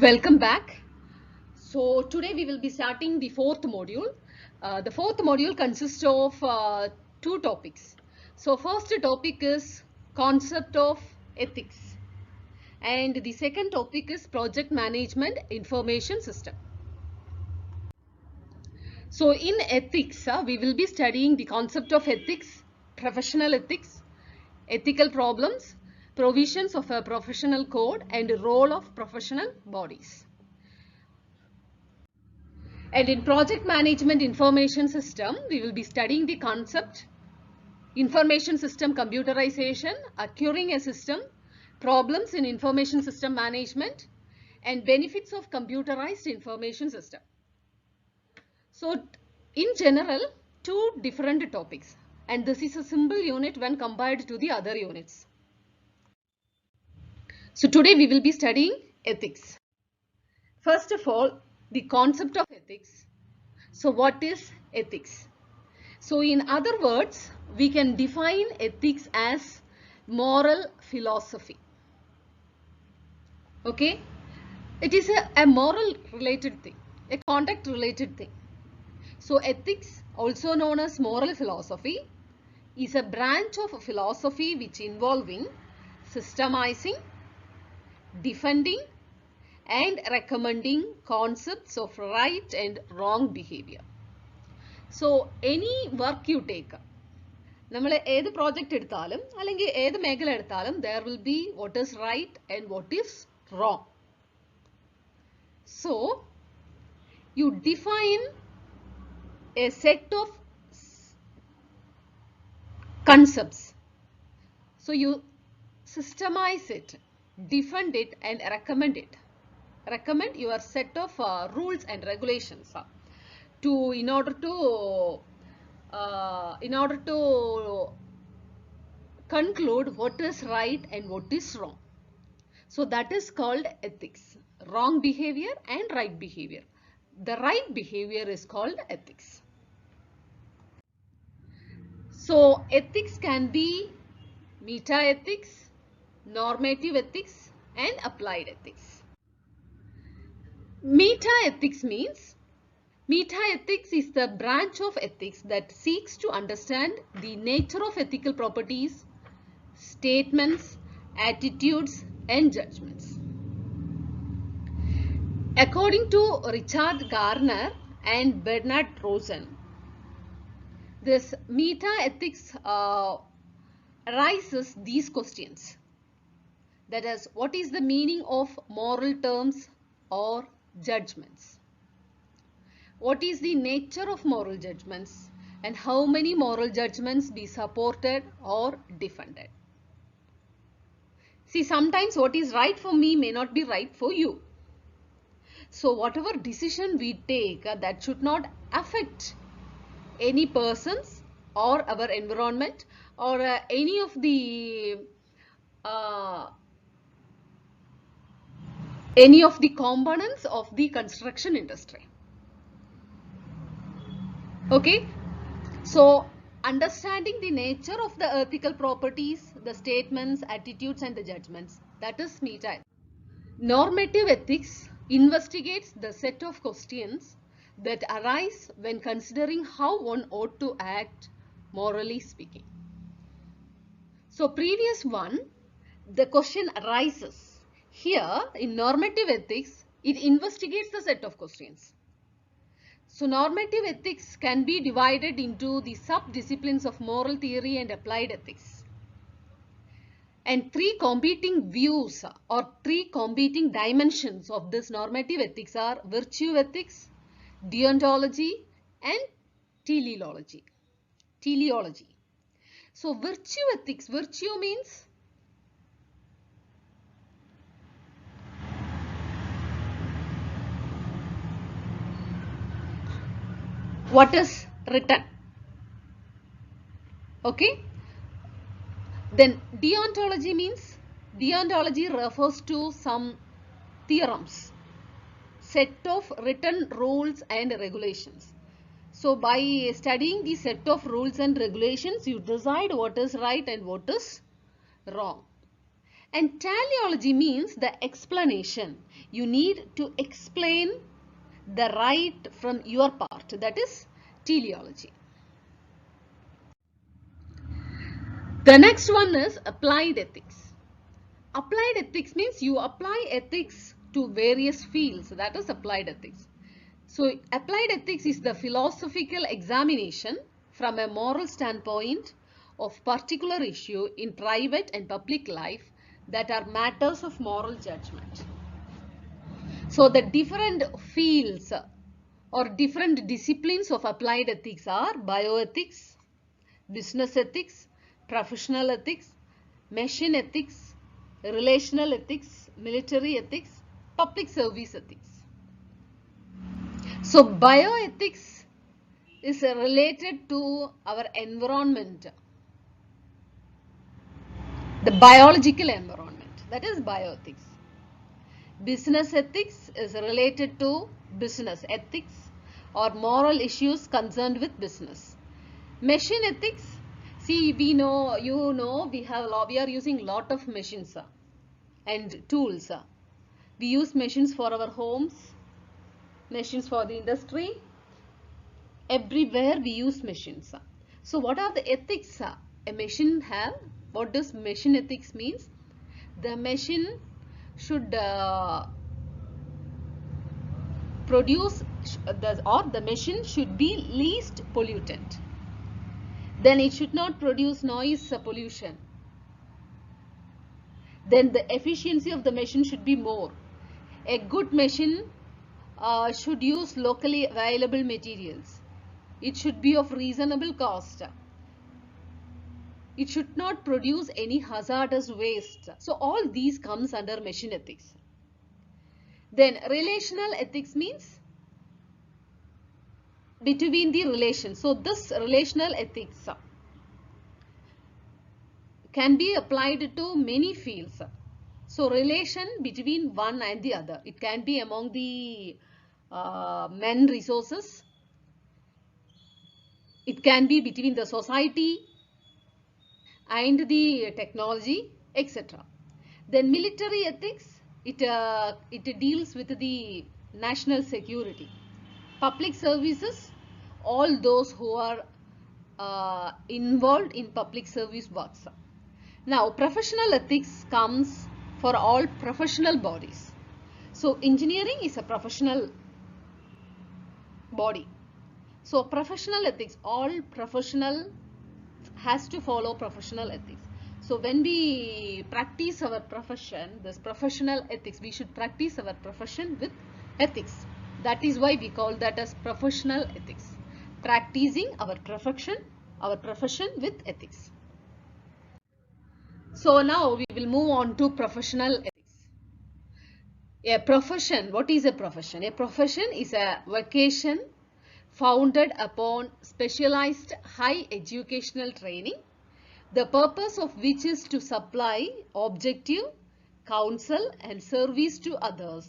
Welcome back. So today we will be starting the fourth module. The fourth module consists of two topics. So first topic is concept of ethics, and the second topic is project management information system. So in ethics, we will be studying the concept of ethics, professional ethics, ethical problems, provisions of a professional code, and role of professional bodies. And in project management information system, we will be studying the concept, information system computerization, acquiring a system, problems in information system management, and benefits of computerized information system. So in general, two different topics, and this is a simple unit when compared to the other units. So today we will be studying ethics. First of all, the concept of ethics. So what is ethics? So in other words, we can define ethics as moral philosophy. Okay? It is a moral related thing, a conduct related thing. So ethics, also known as moral philosophy, is a branch of philosophy which involving systemizing, defending, and recommending concepts of right and wrong behavior. So any work you take, നമ്മൾ ഏത് project എടുത്താലും അല്ലെങ്കിൽ ഏത് മേഖല എടുത്താലും there will be what is right and what is wrong. So you define a set of concepts. So you systemize it, defend it, and recommend it. Recommend your set of rules and regulations in order to conclude what is right and what is wrong. So that is called ethics. Wrong behavior and right behavior. The right behavior is called ethics. So ethics can be meta ethics, normative ethics, and applied ethics. Meta ethics means meta ethics is the branch of ethics that seeks to understand the nature of ethical properties, statements, attitudes, and judgments. According to Richard Garner and Bernard Rosen, this meta ethics raises these questions. That is, what is the meaning of moral terms or judgments? What is the nature of moral judgments, and how many moral judgments be supported or defended? See, sometimes what is right for me may not be right for you. So whatever decision we take, that should not affect any persons or our environment or any of the components of the construction industry. Okay, so understanding the nature of the ethical properties, the statements, attitudes, and the judgments, that is meta. Normative ethics investigates the set of questions that arise when considering how one ought to act, morally speaking. So previous one, the question arises. Here in normative ethics, it investigates the set of questions. So normative ethics can be divided into the sub-disciplines of moral theory and applied ethics. And three competing views or three competing dimensions of this normative ethics are virtue ethics, deontology, and teleology. So virtue ethics, virtue means what is written. Okay. Then deontology means, deontology refers to some theorems, set of written rules and regulations. So by studying the set of rules and regulations, you decide what is right and what is wrong. And teleology means the explanation. You need to explain the right from your part. That is teleology. The next one is applied ethics. Applied ethics means you apply ethics to various fields. That is applied ethics. So applied ethics is the philosophical examination from a moral standpoint of particular issue in private and public life that are matters of moral judgment. So the different fields or different disciplines of applied ethics are bioethics, business ethics, professional ethics, machine ethics, relational ethics, military ethics, public service ethics. So bioethics is related to our environment, the biological environment. That is bioethics. Business ethics is related to business ethics or moral issues concerned with business. Machine ethics, see, we know, we are using lot of machines and tools. We use machines for our homes, machines for the industry. Everywhere we use machines. So what are the ethics a machine have? What does machine ethics means? The machine should produce the machine should be least pollutant. Then it should not produce noise pollution. Then the efficiency of the machine should be more. A good machine should use locally available materials. It should be of reasonable cost. It should not produce any hazardous waste. So all these comes under machine ethics. Then relational ethics means between the relations. So this relational ethics can be applied to many fields. So relation between one and the other. It can be among the men resources. It can be between the society and the technology, etc. Then military ethics, it deals with the national security. Public services, all those who are involved in public service works. Now professional ethics comes for all professional bodies. So engineering is a professional body. So professional ethics, all professional has to follow professional ethics. So when we practice our profession, this professional ethics, we should practice our profession with ethics. That is why we call that as professional ethics. Practicing our profession with ethics. So now we will move on to professional ethics. A profession, what is a profession? A profession is a vocation founded upon specialized high educational training, the purpose of which is to supply objective counsel and service to others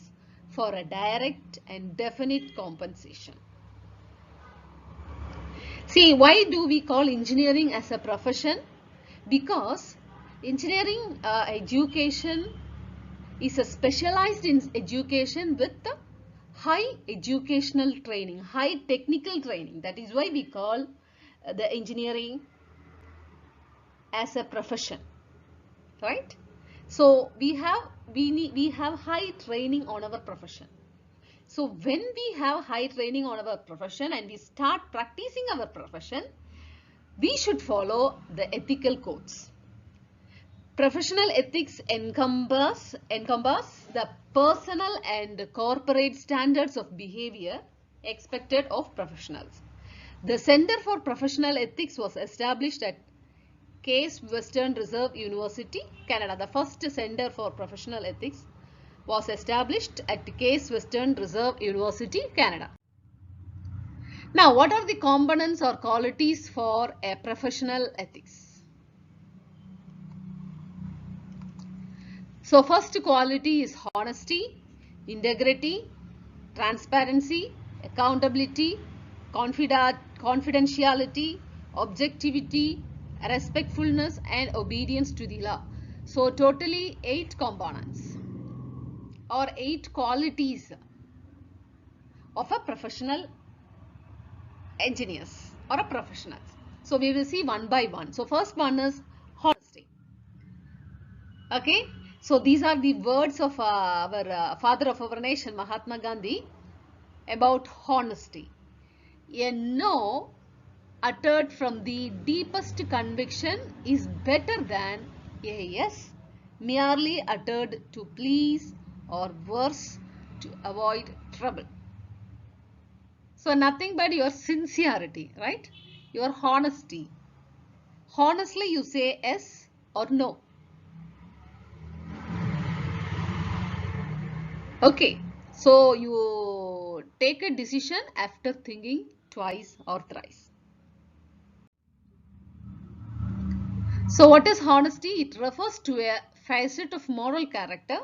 for a direct and definite compensation. See, why do we call engineering as a profession? Because engineering education is a specialized education with the high educational training, high technical training. That is why we call the engineering as a profession, right? So we have high training on our profession. So when we have high training on our profession and we start practicing our profession, we should follow the ethical codes. Professional ethics encompass the personal and corporate standards of behavior expected of professionals. The Center for Professional Ethics was established at Case Western Reserve University, Canada. The first Center for Professional Ethics was established at Case Western Reserve University, Canada. Now, what are the components or qualities for a professional ethics? So first quality is honesty, integrity, transparency, accountability, confidentiality, objectivity, respectfulness and obedience to the law. So totally 8 components or 8 qualities of a professional engineers or a professionals. So we will see one by one. So first one is honesty. Okay. So these are the words of our father of our nation, Mahatma Gandhi, about honesty. A no uttered from the deepest conviction is better than a yes merely uttered to please or worse to avoid trouble. So nothing but your sincerity, right? Your honesty. Honestly you say yes or no. Okay. So you take a decision after thinking twice or thrice. So what is honesty? It refers to a facet of moral character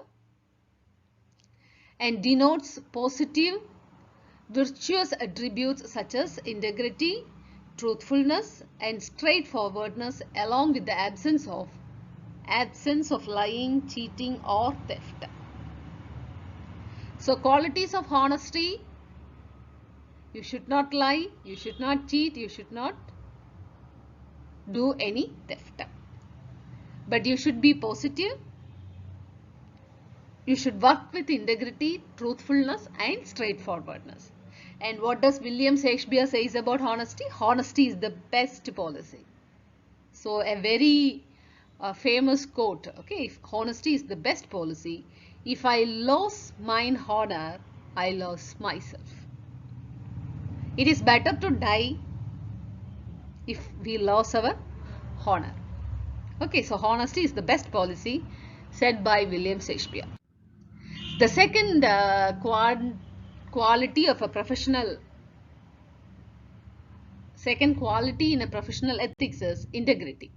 and denotes positive, virtuous attributes such as integrity, truthfulness and straightforwardness along with the absence of lying, cheating or theft. So qualities of honesty: you should not lie, you should not cheat, you should not do any theft. But you should be positive, you should work with integrity, truthfulness and straightforwardness. And what does William Shakespeare says about honesty? Honesty is the best policy. So a very famous quote, okay, if honesty is the best policy. If I lose mine honor, I lose myself. It is better to die if we lose our honor. Okay, so honesty is the best policy said by William Shakespeare. The second quality of a professional, second quality in a professional ethics is integrity.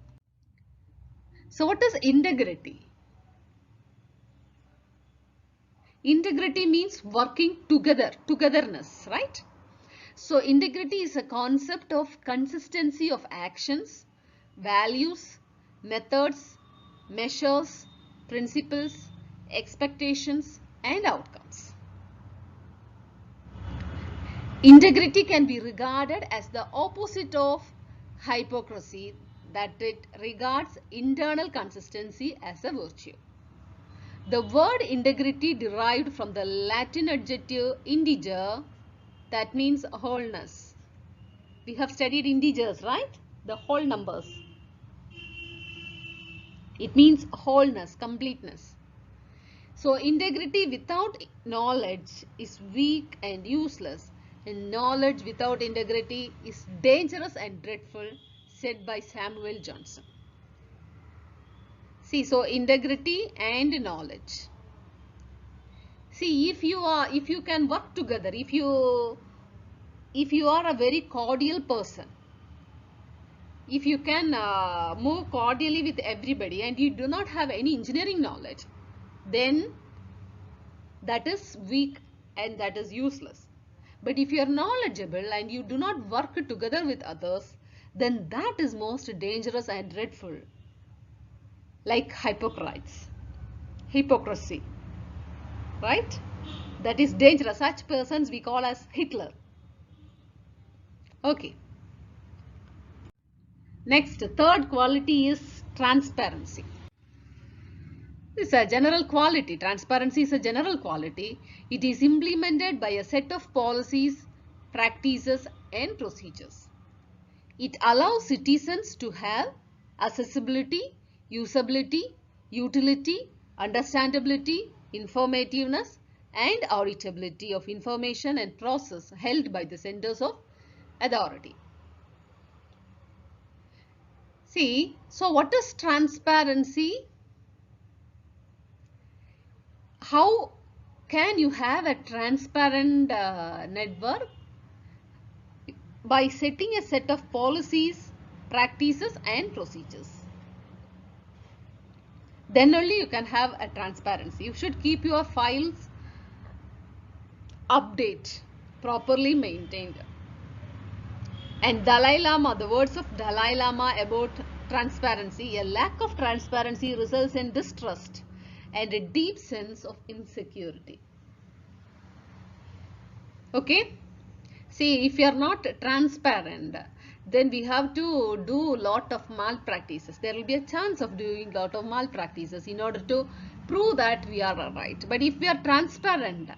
So what is integrity? Integrity means working together, togetherness, right? So integrity is a concept of consistency of actions, values, methods, measures, principles, expectations and outcomes. Integrity can be regarded as the opposite of hypocrisy, that it regards internal consistency as a virtue. The word integrity derived from the Latin adjective integer, that means wholeness. We have studied integers, right? The whole numbers. It means wholeness, completeness. So integrity without knowledge is weak and useless, and knowledge without integrity is dangerous and dreadful, said by Samuel Johnson. See, so integrity and knowledge. See, if you can work together, if you are a very cordial person, if you can move cordially with everybody and you do not have any engineering knowledge, then that is weak and that is useless. But if you are knowledgeable and you do not work together with others, then that is most dangerous and dreadful, like hypocrisy, right? That is dangerous. Such persons we call as Hitler. Okay. Next, third quality is transparency. This is a general quality. Transparency is a general quality. It is implemented by a set of policies, practices and procedures. It allows citizens to have accessibility, usability, utility, understandability, informativeness and auditability of information and process held by the centers of authority. See, so what is transparency? How can you have a transparent network? By setting a set of policies, practices and procedures. Then only you can have a transparency. You should keep your files properly maintained. And Dalai Lama, the words of Dalai Lama about transparency. A lack of transparency results in distrust and a deep sense of insecurity. Okay? See, if you are not transparent, then we have to do lot of malpractices. There will be a chance of doing lot of malpractices in order to prove that we are right. But if we are transparent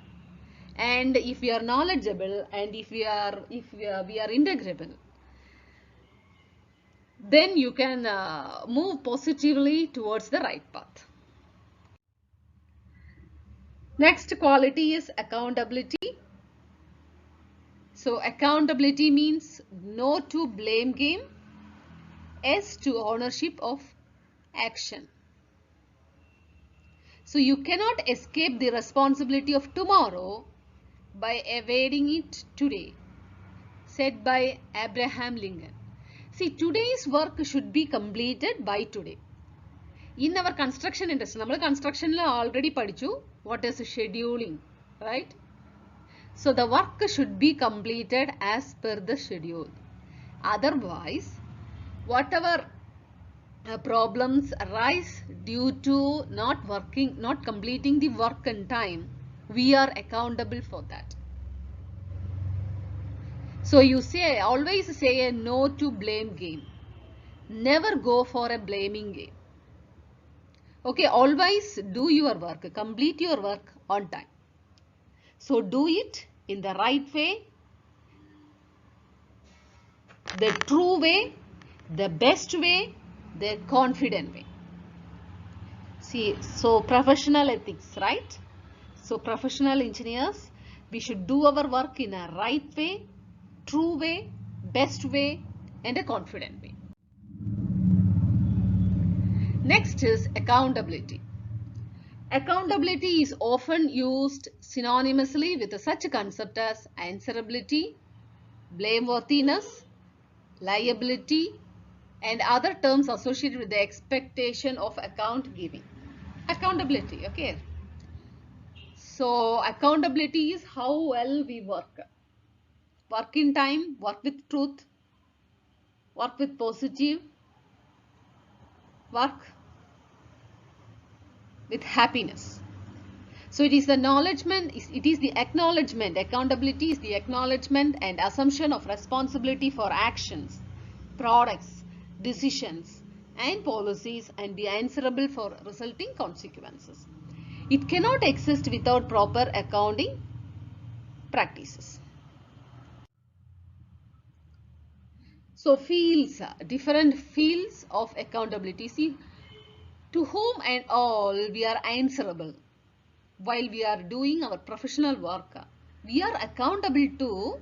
and if we are knowledgeable and if we are integrable, then you can move positively towards the right path. Next quality is accountability. So accountability means no to blame game, yes to ownership of action. So you cannot escape the responsibility of tomorrow by evading it today, said by Abraham Lincoln. See, today's work should be completed by today. In our construction industry, we construction already padichu what is scheduling, right? So the work should be completed as per the schedule. Otherwise, whatever problems arise due to not completing the work in time, we are accountable for that. So you always say a no to blame game. Never go for a blaming game. Okay, always do your work, complete your work on time. So do it in the right way, the true way, the best way, the confident way. See, so professional ethics, right? So professional engineers, we should do our work in a right way, true way, best way, and a confident way. Next is accountability. Accountability is often used synonymously with such concepts as answerability, blameworthiness, liability, and other terms associated with the expectation of account giving. Accountability, okay. So accountability is how well we work. Work in time, work with truth, work with positive, work with happiness. So it is the acknowledgement, accountability is the acknowledgement and assumption of responsibility for actions, products, decisions and policies and be answerable for resulting consequences. It cannot exist without proper accounting practices. So different fields of accountability. See, to whom and all we are answerable while we are doing our professional work. We are accountable to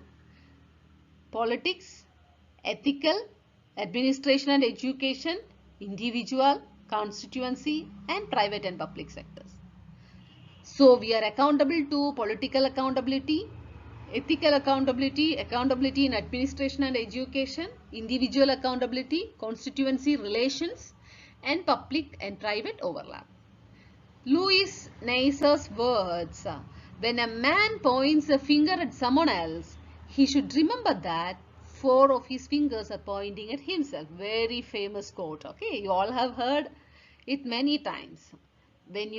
politics, ethical, administration and education, individual, constituency and private and public sectors. So we are accountable to political accountability, ethical accountability, accountability in administration and education, individual accountability, constituency relations and public and private overlap. Louis Neisser's words, when a man points a finger at someone else, he should remember that 4 of his fingers are pointing at himself. Very famous quote. Okay, you all have heard it many times. When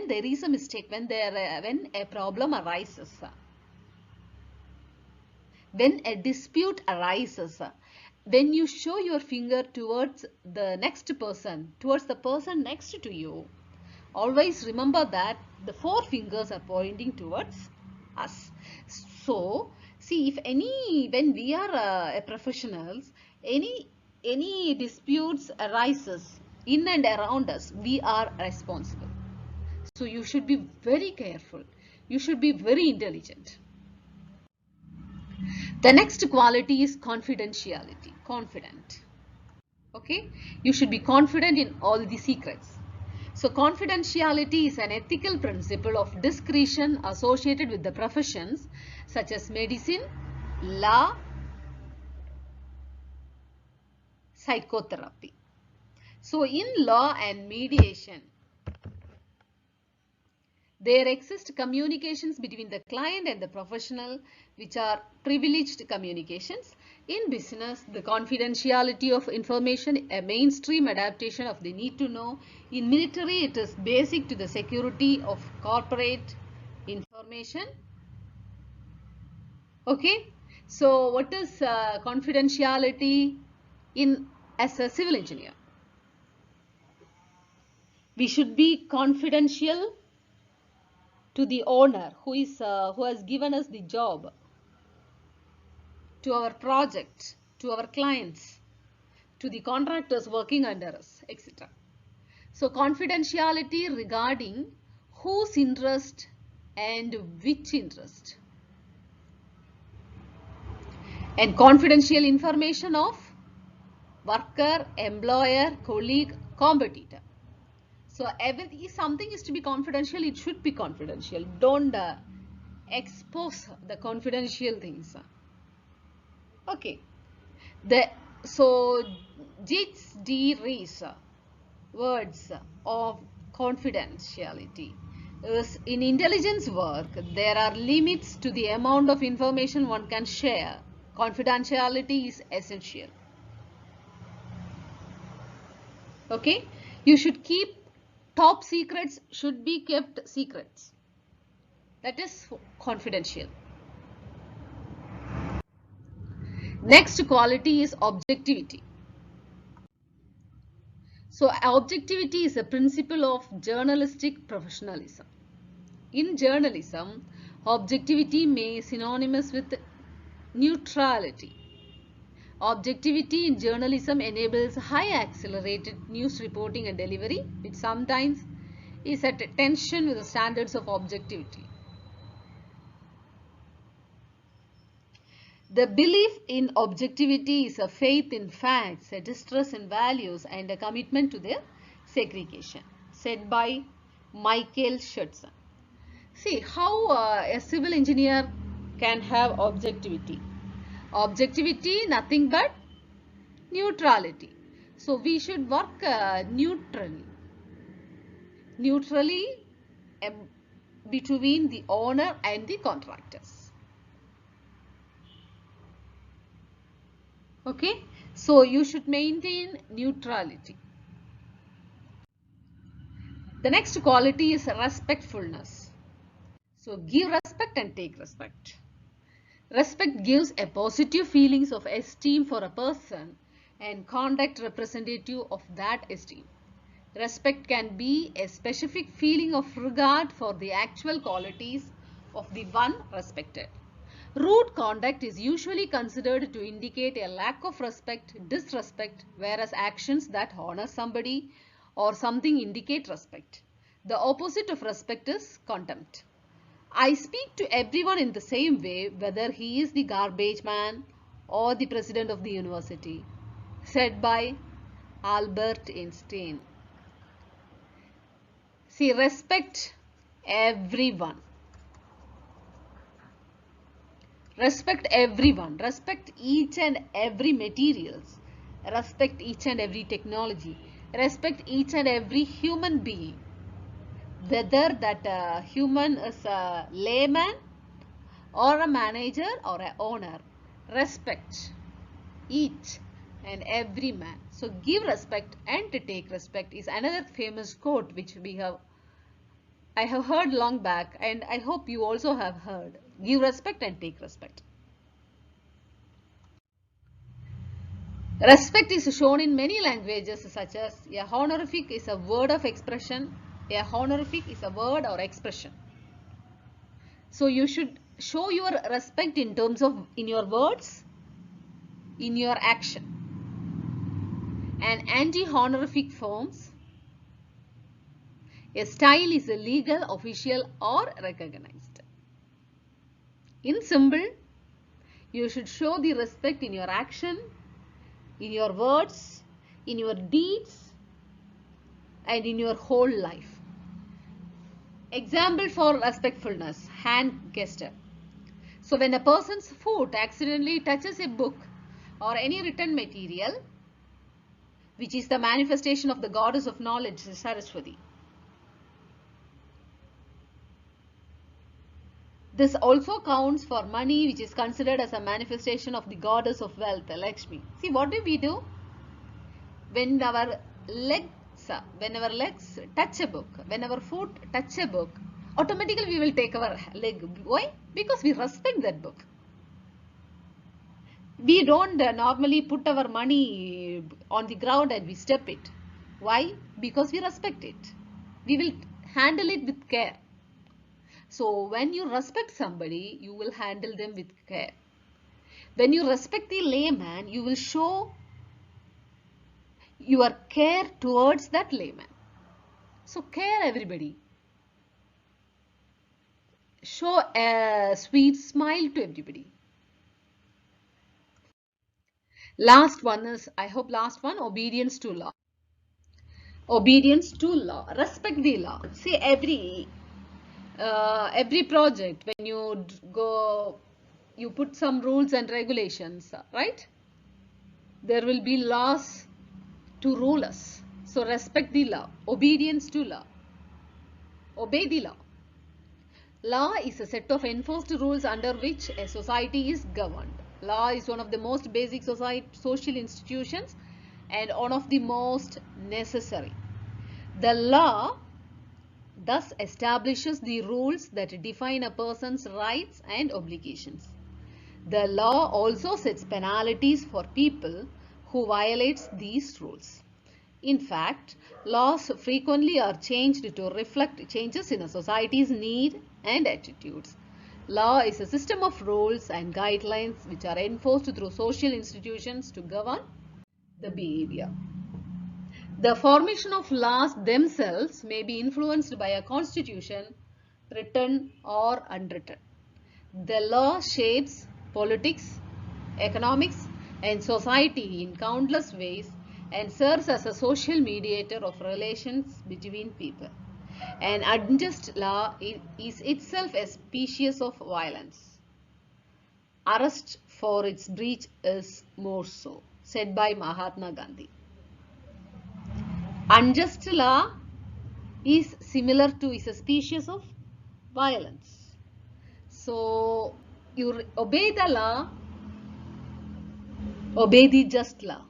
there is a mistake, when a problem arises, when a dispute arises, when you show your finger towards the next person, towards the person next to you, always remember that the 4 fingers are pointing towards us. So, see, when we are professionals, any disputes arises in and around us, we are responsible. So, you should be very careful. You should be very intelligent. The next quality is confidentiality. Confident. Okay, you should be confident in all the secrets. So confidentiality is an ethical principle of discretion associated with the professions such as medicine, law, psychotherapy. So in law and mediation, There exist communications between the client and the professional, which are privileged communications. In business, the confidentiality of information, a mainstream adaptation of the need to know. In military, it is basic to the security of corporate information. Okay, so what is confidentiality as a civil engineer? We should be confidential to the owner who has given us the job, to our project, to our clients, to the contractors working under us, etc. So confidentiality regarding whose interest and which interest, and confidential information of worker, employer, colleague, competitor. So if something is to be confidential, it should be confidential. Don't expose the confidential things. Okay. So Jits D. Rees words of confidentiality is, in intelligence work, there are limits to the amount of information one can share. Confidentiality is essential. Okay, you should keep top secrets, should be kept secrets. That is confidential. Next quality is objectivity. So objectivity is a principle of journalistic professionalism. In journalism, objectivity may be synonymous with neutrality. Objectivity in journalism enables high accelerated news reporting and delivery, which sometimes is at tension with the standards of objectivity. The belief in objectivity is a faith in facts, a distrust in values, and a commitment to their segregation, said by Michael Schutzer. See how a civil engineer can have objectivity. Objectivity, nothing but neutrality. So we should work neutrally between the owner and the contractors. Okay, so you should maintain neutrality. The next quality is respectfulness. So give respect and take respect. Respect gives a positive feelings of esteem for a person and conduct representative of that esteem. Respect can be a specific feeling of regard for the actual qualities of the one respected. Rude conduct is usually considered to indicate a lack of respect, disrespect, whereas actions that honor somebody or something indicate respect. The opposite of respect is contempt. I speak to everyone in the same way, whether he is the garbage man or the president of the university, said by Albert Einstein. See, respect everyone. Respect everyone. Respect each and every materials. Respect each and every technology. Respect each and every human being. Whether that human is a layman or a manager or an owner. Respect each and every man. So give respect and to take respect is another famous quote which I have heard long back, and I hope you also have heard. Give respect and take respect. Respect is shown in many languages, such as a honorific is a word of expression. A honorific is a word or expression. So you should show your respect in terms of in your words, in your action. And anti-honorific forms. A style is a legal, official, or recognized. In symbol, you should show the respect in your action, in your words, in your deeds, and in your whole life. Example for respectfulness, hand gesture. So when a person's foot accidentally touches a book or any written material, which is the manifestation of the goddess of knowledge, Saraswati. This also counts for money, which is considered as a manifestation of the goddess of wealth, Lakshmi. See, what do we do? When our legs touch a book, when our foot touch a book, automatically we will take our leg. Why? Because we respect that book. We don't normally put our money on the ground and we step it. Why? Because we respect it. We will handle it with care. So when you respect somebody, you will handle them with care. When you respect the layman, you will show your care towards that layman. So care, everybody. Show a sweet smile to everybody. Last one is, I hope last one, obedience to law. Obedience to law. Respect the law. See, every project, when you go, you put some rules and regulations, right? There will be laws to rule us. So respect the law. Obedience to law. Obey the law. Law is a set of enforced rules under which a society is governed. Law is one of the most basic social institutions and one of the most necessary. The law thus establishes the rules that define a person's rights and obligations. The law also sets penalties for people who violate these rules. In fact, laws frequently are changed to reflect changes in a society's need and attitudes. Law is a system of rules and guidelines which are enforced through social institutions to govern the behavior. The formation of laws themselves may be influenced by a constitution, written or unwritten. The law shapes politics, economics, and society in countless ways and serves as a social mediator of relations between people. An unjust law is itself a species of violence. Arrest for its breach is more so, said by Mahatma Gandhi. Unjust law is a species of violence. So you obey the law, obey the just law.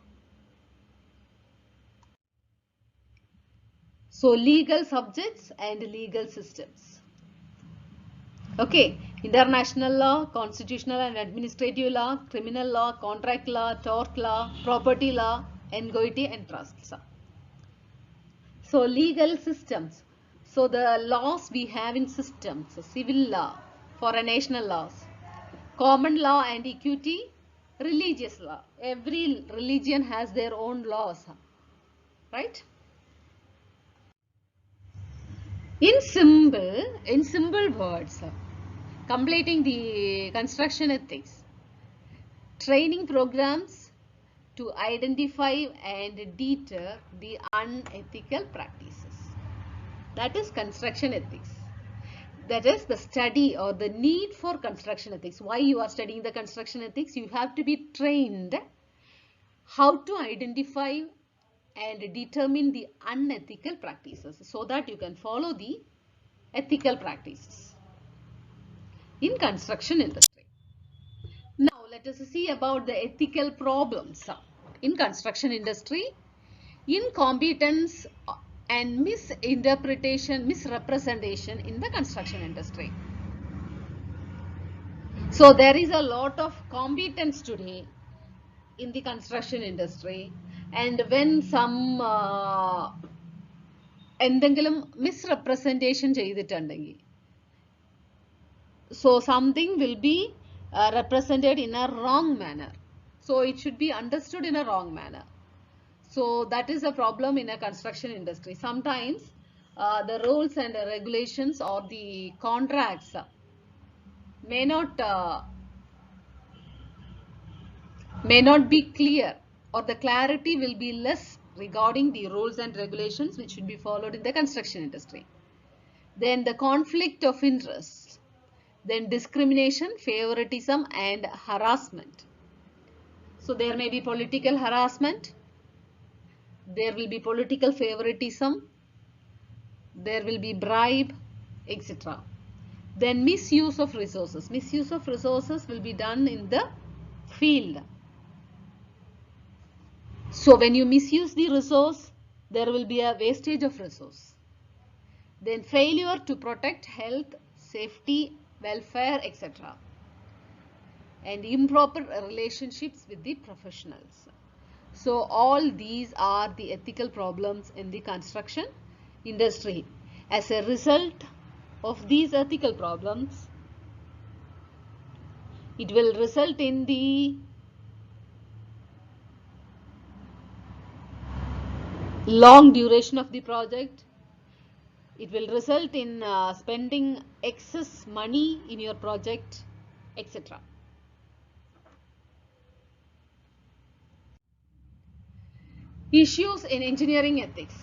So legal subjects and legal systems. Okay, international law, constitutional and administrative law, criminal law, contract law, tort law, property law, annuity and trust law. So legal systems. So the laws we have in systems, so civil law, foreign laws, common law and equity, religious law. Every religion has their own laws, right? In simple words, completing the construction ethics, training programs to identify and deter the unethical practices. That is construction ethics. That is the study or the need for construction ethics. Why you are studying the construction ethics? You have to be trained how to identify and determine the unethical practices so that you can follow the ethical practices in construction industry. Now let us see about the ethical problems in construction industry. Incompetence and misrepresentation in the construction industry. So there is a lot of competence today in the construction industry, and when some എന്തെങ്കിലും misrepresentation ചെയ്തിട്ടുണ്ടെങ്കിൽ, so something will be represented in a wrong manner, so it should be understood in a wrong manner. So that is a problem in a construction industry. Sometimes the rules and the regulations or the contracts may not be clear, or the clarity will be less regarding the rules and regulations which should be followed in the construction industry. Then the conflict of interest, then discrimination, favoritism and harassment. So there may be political harassment, there will be political favoritism, there will be bribe, etc. Then misuse of resources. Misuse of resources will be done in the field. So when you misuse the resource, there will be a wastage of resource. Then failure to protect health, safety, welfare, etc. And improper relationships with the professionals. So all these are the ethical problems in the construction industry. As a result of these ethical problems, it will result in the long duration of the project. It will result in spending excess money in your project, etc. Issues in engineering ethics.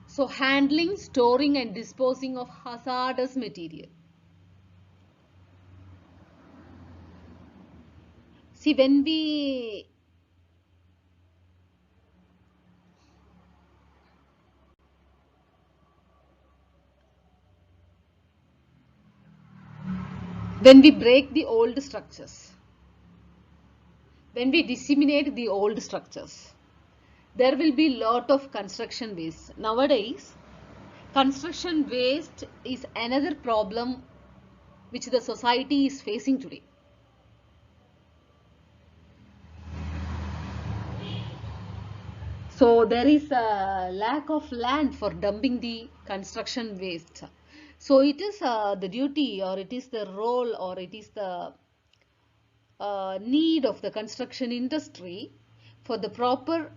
So handling, storing and disposing of hazardous material. See, when we break the old structures, when we disseminate the old structures, there will be lot of construction waste. Nowadays, construction waste is another problem which the society is facing today. So there is a lack of land for dumping the construction waste. So it is the duty, or it is the role, or it is the need of the construction industry for the proper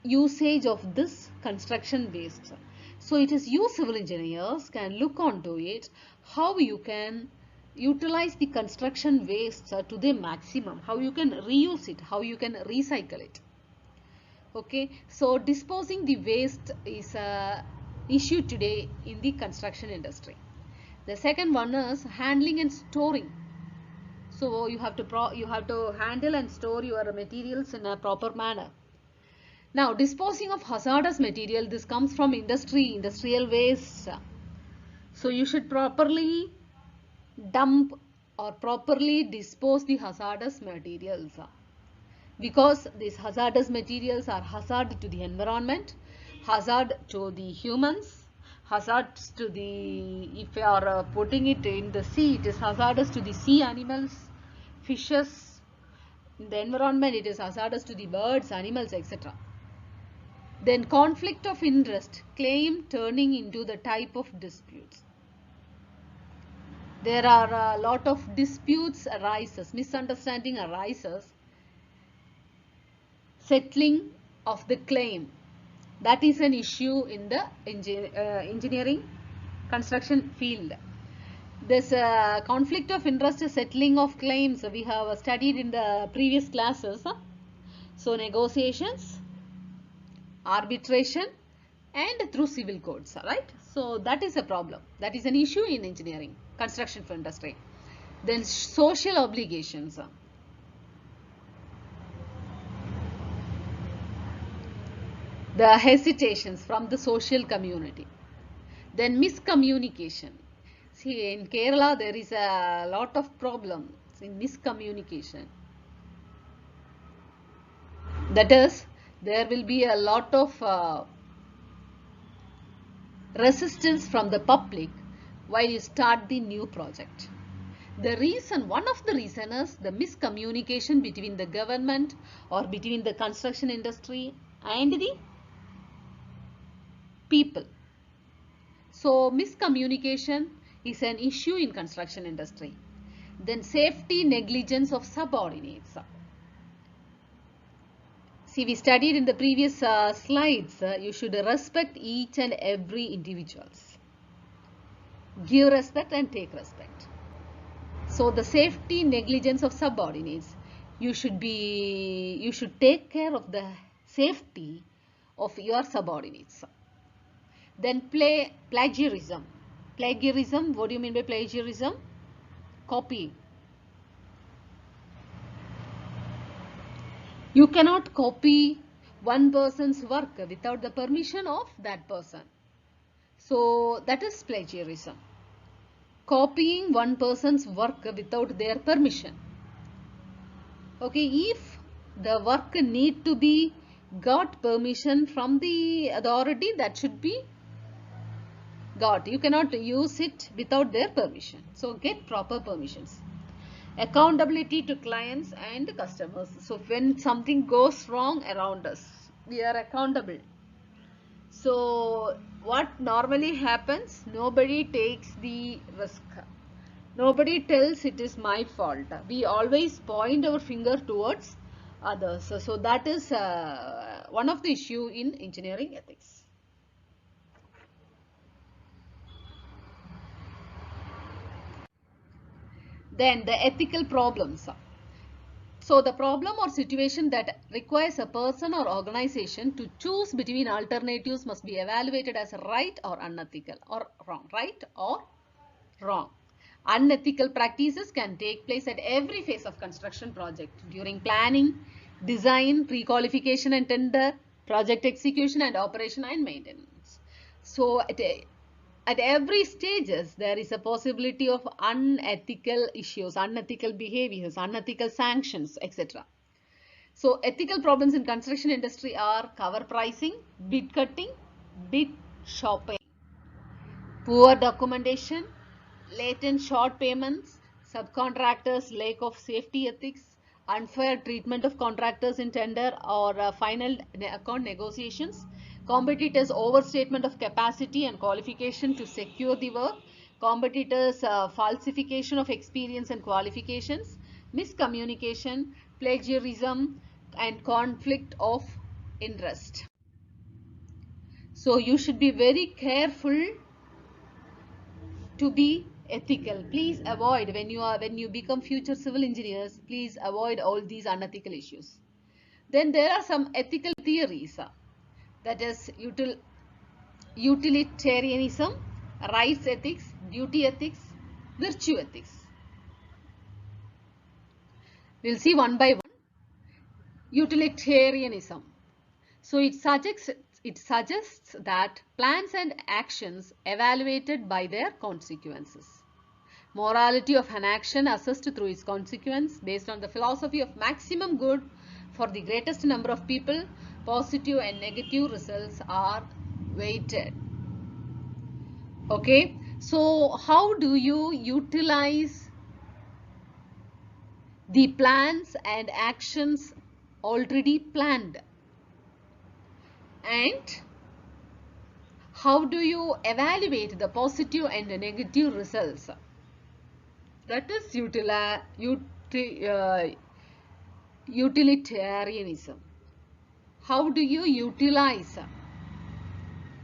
usage of this construction waste. So it is you civil engineers can look onto it, how you can utilize the construction waste to the maximum, how you can reuse it, how you can recycle it. Okay, so disposing the waste is a issue today in the construction industry. The second one is handling and storing. So you have to handle and store your materials in a proper manner. Now, disposing of hazardous material, this comes from industrial waste. So you should properly dump or properly dispose the hazardous materials, because these hazardous materials are hazard to the environment, hazard to the humans, hazards to the, if you are putting it in the sea, it is hazardous to the sea animals, fishes. In the environment, it is hazardous to the birds, animals, etc. Then conflict of interest, claim turning into the type of disputes. There are a lot of disputes arises, misunderstanding arises, settling of the claim. That is an issue in the engineering construction field. This conflict of interest, settling of claims, we have studied in the previous classes. So negotiations, arbitration and through civil courts, right? So that is a problem, that is an issue in engineering construction for industry. Then social obligations, the hesitations from the social community. Then miscommunication. See, in Kerala there is a lot of problems in miscommunication. That is, there will be a lot of resistance from the public while you start the new project. The reason, one of the reasons is the miscommunication between the government or between the construction industry and the people. So miscommunication is an issue in construction industry. Then safety negligence of subordinates. See, we studied in the previous slides, you should respect each and every individuals. Give respect and take respect. So the safety negligence of subordinates, you should take care of the safety of your subordinates. Then plagiarism. Plagiarism, what do you mean by plagiarism? Copying. You cannot copy one person's work without the permission of that person. So that is plagiarism. copying one person's work without their permission. Okay, if the work need to be got permission from the authority, that should be got. You cannot use it without their permission. So get proper permissions. Accountability to clients and customers. So when something goes wrong around us, we are accountable. So what normally happens? Nobody takes the risk. Nobody tells it is my fault. We always point our finger towards others. So that is one of the issue in engineering ethics. Then the ethical problems. So the problem or situation that requires a person or organization to choose between alternatives must be evaluated as right or unethical or wrong. Right or wrong. Unethical practices can take place at every phase of construction project during planning, design, pre-qualification and tender, project execution and operation and maintenance. So at every stages there is a possibility of unethical issues, unethical behaviors, unethical sanctions, etc. So ethical problems in construction industry are cover pricing, bid cutting, bid shopping, poor documentation, latent short payments, subcontractors' lack of safety ethics, unfair treatment of contractors in tender or final account negotiations, competitors' overstatement of capacity and qualification to secure the work, competitors' falsification of experience and qualifications, miscommunication, plagiarism, and conflict of interest. So you should be very careful to be ethical. Please avoid when you become future civil engineers, please avoid all these unethical issues. Then there are some ethical theories, that is utilitarianism, rights ethics, duty ethics, virtue ethics. We'll see one by one. Utilitarianism. So it suggests that plans and actions evaluated by their consequences. Morality of an action assessed through its consequence based on the philosophy of maximum good for the greatest number of people. Positive and negative results are weighted. Okay, so how do you utilize the plans and actions already planned? And how do you evaluate the positive and negative results? That is utilitarianism. How do you utilize?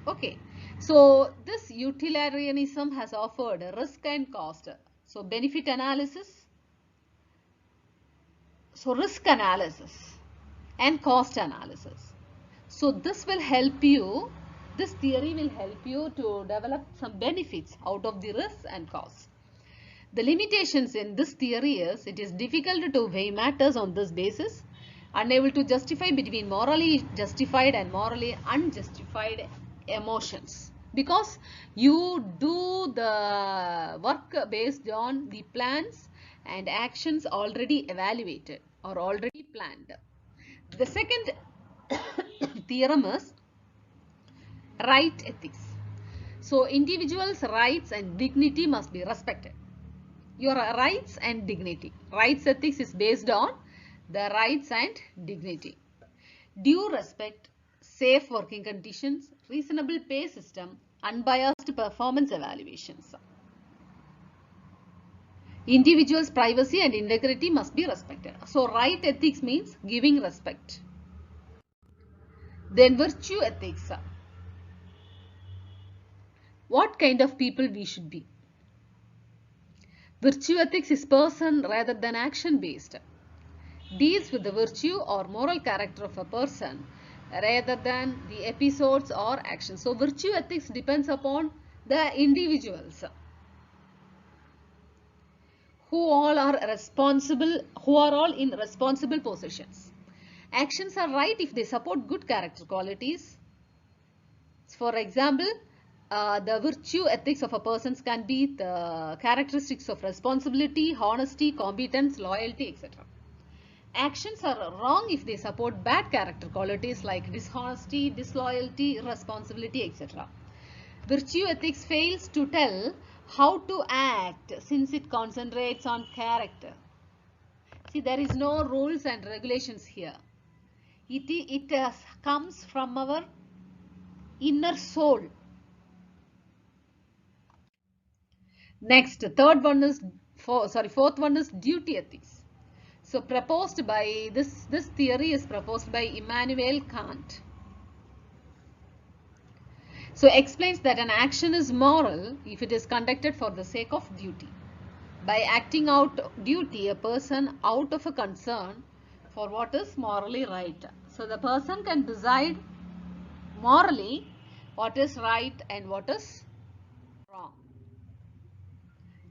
Okay, so this utilitarianism has offered risk and cost. So benefit analysis, so risk analysis and cost analysis. So this will help you, this theory will help you to develop some benefits out of the risks and costs. The limitations in this theory is it is difficult to weigh matters on this basis, unable to justify between morally justified and morally unjustified emotions, because you do the work based on the plans and actions already evaluated or already planned. The second theorem is right ethics. So individuals' rights and dignity must be respected. Your rights and dignity. Rights ethics is based on the rights and dignity. Due respect, safe working conditions, reasonable pay system, unbiased performance evaluations. Individuals' privacy and integrity must be respected. So right ethics means giving respect. Then virtue ethics. What kind of people we should be? Virtue ethics is person rather than action based. Deals with the virtue or moral character of a person rather than the episodes or actions. So virtue ethics depends upon the individuals who all are responsible, who are all in responsible positions. Actions are right if they support good character qualities. For example, the virtue ethics of a person can be the characteristics of responsibility, honesty, competence, loyalty, etc. Actions are wrong if they support bad character qualities like dishonesty, disloyalty, irresponsibility, etc. Virtue ethics fails to tell how to act since it concentrates on character. See, there is no rules and regulations here. It comes from our inner soul. Next, fourth one is duty ethics. So proposed by this theory is proposed by Immanuel Kant. So explains that an action is moral if it is conducted for the sake of duty. By acting out duty, a person out of a concern for what is morally right. So the person can decide morally what is right and what is wrong.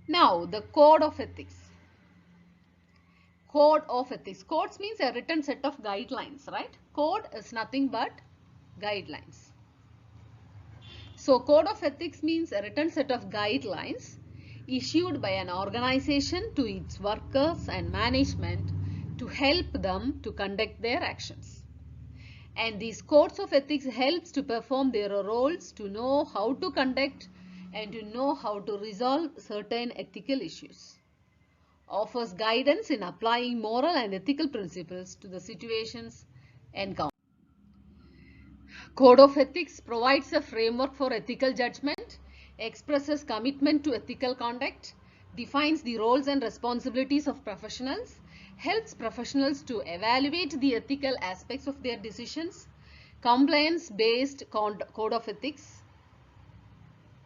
Now the code of ethics. Code of ethics. Codes means a written set of guidelines, right? Code is nothing but guidelines. So code of ethics means a written set of guidelines issued by an organization to its workers and management to help them to conduct their actions. And these codes of ethics helps to perform their roles, to know how to conduct and to know how to resolve certain ethical issues. Offers guidance in applying moral and ethical principles to the situations encountered. Code of ethics provides a framework for ethical judgment, expresses commitment to ethical conduct, defines the roles and responsibilities of professionals, helps professionals to evaluate the ethical aspects of their decisions, compliance-based code of ethics.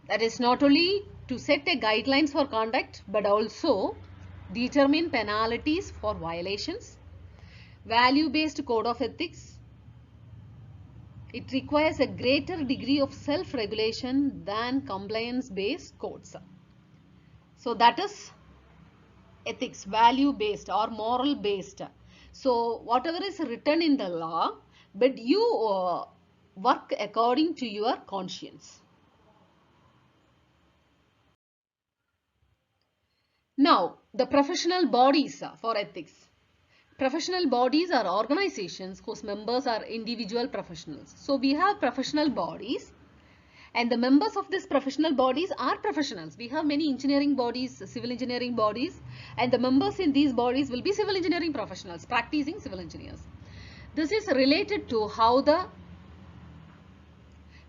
That is not only to set a guidelines for conduct but also determine penalties for violations. Value-based code of ethics. It requires a greater degree of self-regulation than compliance-based codes. So that is ethics, value-based or moral-based. So whatever is written in the law, but you work according to your conscience. Now, the professional bodies for ethics. Professional bodies are organizations whose members are individual professionals. So we have professional bodies and the members of these professional bodies are professionals. We have many engineering bodies, civil engineering bodies, and the members in these bodies will be civil engineering professionals, practicing civil engineers. This is related to how the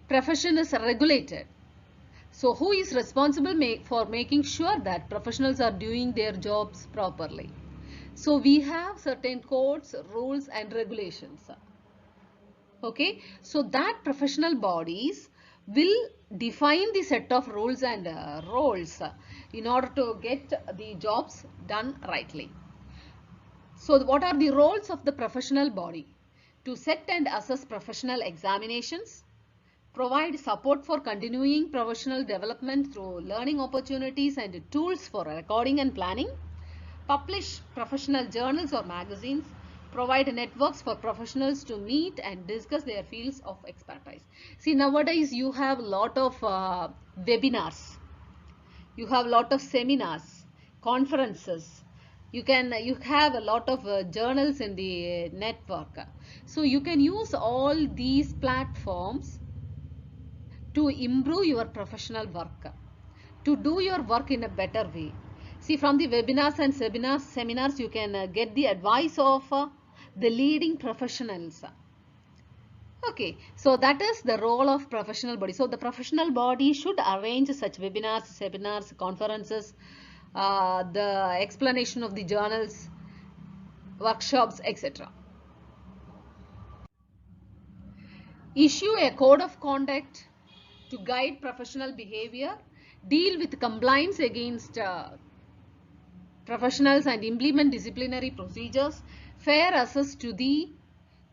profession is regulated. So who is responsible for making sure that professionals are doing their jobs properly? So we have certain codes, rules and regulations. Okay, so that professional bodies will define the set of rules and roles in order to get the jobs done rightly. So what are the roles of the professional body? To set and assess professional examinations, provide support for continuing professional development through learning opportunities and tools for recording and planning, publish professional journals or magazines, provide networks for professionals to meet and discuss their fields of expertise. See, nowadays you have a lot of webinars, you have a lot of seminars, conferences, you have a lot of journals in the network. So you can use all these platforms to improve your professional work, to do your work in a better way. See, from the webinars and seminars you can get the advice of the leading professionals. Okay, so that is the role of professional body. So the professional body should arrange such webinars, seminars, conferences, the explanation of the journals, workshops, etc. Issue a code of conduct to guide professional behavior, deal with complaints against professionals and implement disciplinary procedures, fair access to the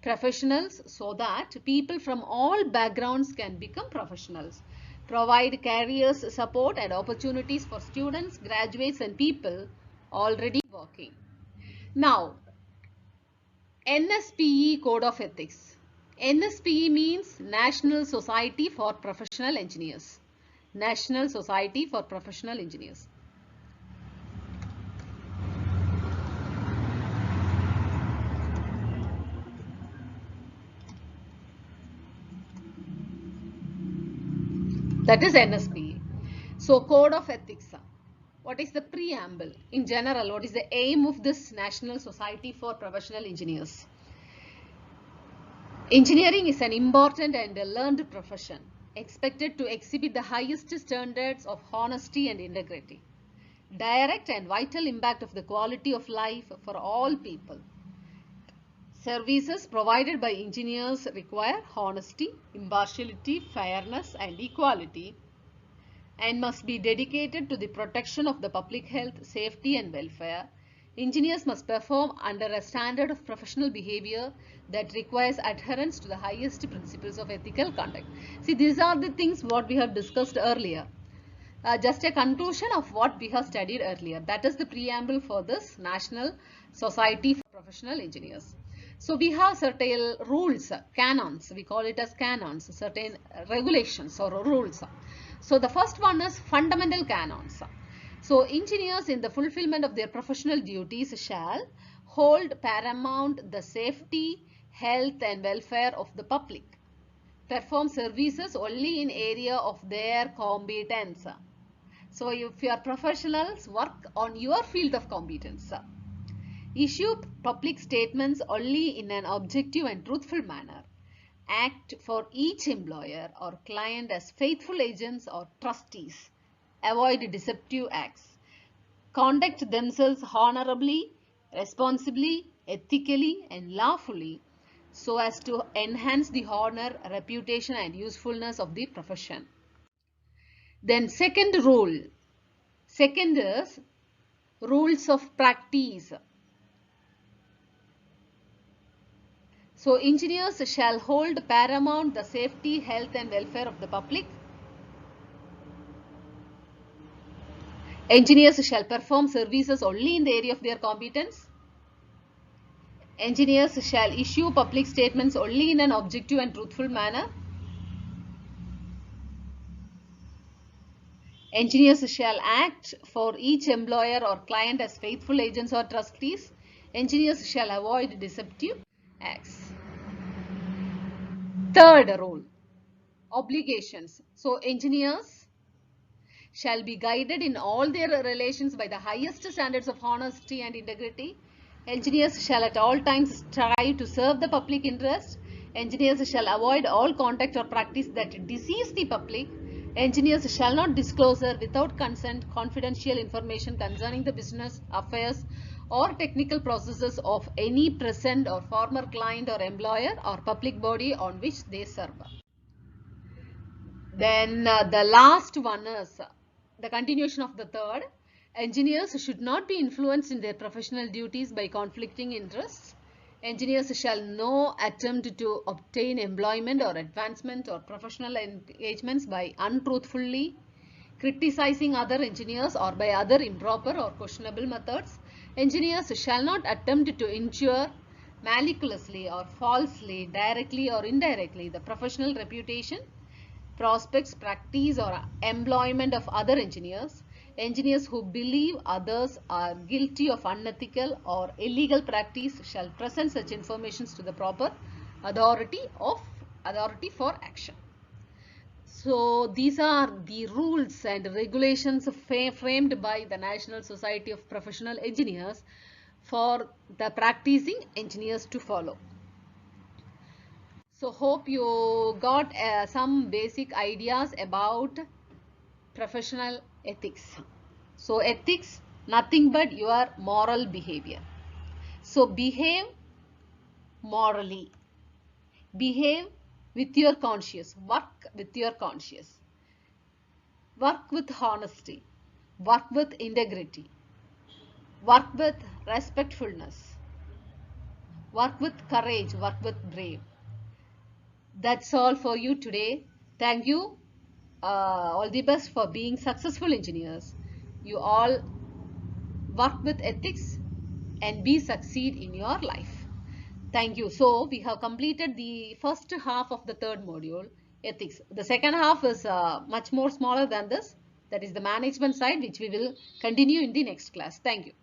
professionals so that people from all backgrounds can become professionals, provide careers support and opportunities for students, graduates and people already working. Now, NSPE Code of Ethics. NSPE means National Society for Professional Engineers. National Society for Professional Engineers. That is NSP. So Code of Ethics. What is the preamble? In general, what is the aim of this National Society for Professional Engineers? Engineering is an important and learned profession, expected to exhibit the highest standards of honesty and integrity, direct and vital impact of the quality of life for all people. Services provided by engineers require honesty, impartiality, fairness, and equality, and must be dedicated to the protection of the public health, safety, and welfare. Engineers must perform under a standard of professional behavior that requires adherence to the highest principles of ethical conduct. See, these are the things what we have discussed earlier. Just a conclusion of what we have studied earlier. That is the preamble for this National Society for Professional Engineers. So we have certain rules, canons, we call it as canons, certain regulations or rules. So the first one is fundamental canons. So engineers in the fulfillment of their professional duties shall hold paramount the safety, health and welfare of the public, perform services only in area of their competence. So if your professionals work on your field of competence, issue public statements only in an objective and truthful manner, act for each employer or client as faithful agents or trustees, avoid deceptive acts, conduct themselves honorably, responsibly, ethically and lawfully so as to enhance the honor, reputation and usefulness of the profession. Then second rule. Second is rules of practice. So engineers shall hold paramount the safety, health and welfare of the public. Engineers shall perform services only in the area of their competence. Engineers shall issue public statements only in an objective and truthful manner. Engineers shall act for each employer or client as faithful agents or trustees. Engineers shall avoid deceptive acts. Third rule, obligations. So engineers shall be guided in all their relations by the highest standards of honesty and integrity. Engineers shall at all times strive to serve the public interest. Engineers shall avoid all conduct or practice that deceives the public. Engineers shall not disclose without consent confidential information concerning the business affairs or technical processes of any present or former client or employer or public body on which they serve. Then the last one is the continuation of the third. Engineers should not be influenced in their professional duties by conflicting interests. Engineers shall no attempt to obtain employment or advancement or professional engagements by untruthfully criticizing other engineers or by other improper or questionable methods. Engineers shall not attempt to injure maliciously or falsely, directly or indirectly, the professional reputation, prospects, practice or employment of other engineers. Engineers who believe others are guilty of unethical or illegal practice shall present such information to the proper authority for action. So these are the rules and regulations framed by the National Society of Professional Engineers for the practicing engineers to follow. So hope you got some basic ideas about professional ethics. So ethics, nothing but your moral behavior. So behave morally. Behave with your conscience. Work with your conscience. Work with honesty. Work with integrity. Work with respectfulness. Work with courage. Work with brave. That's all for you today. Thank you. All the best for being successful engineers. You all work with ethics and be succeed in your life. Thank you. So we have completed the first half of the third module, ethics. The second half is much more smaller than this. That is the management side, which we will continue in the next class. Thank you.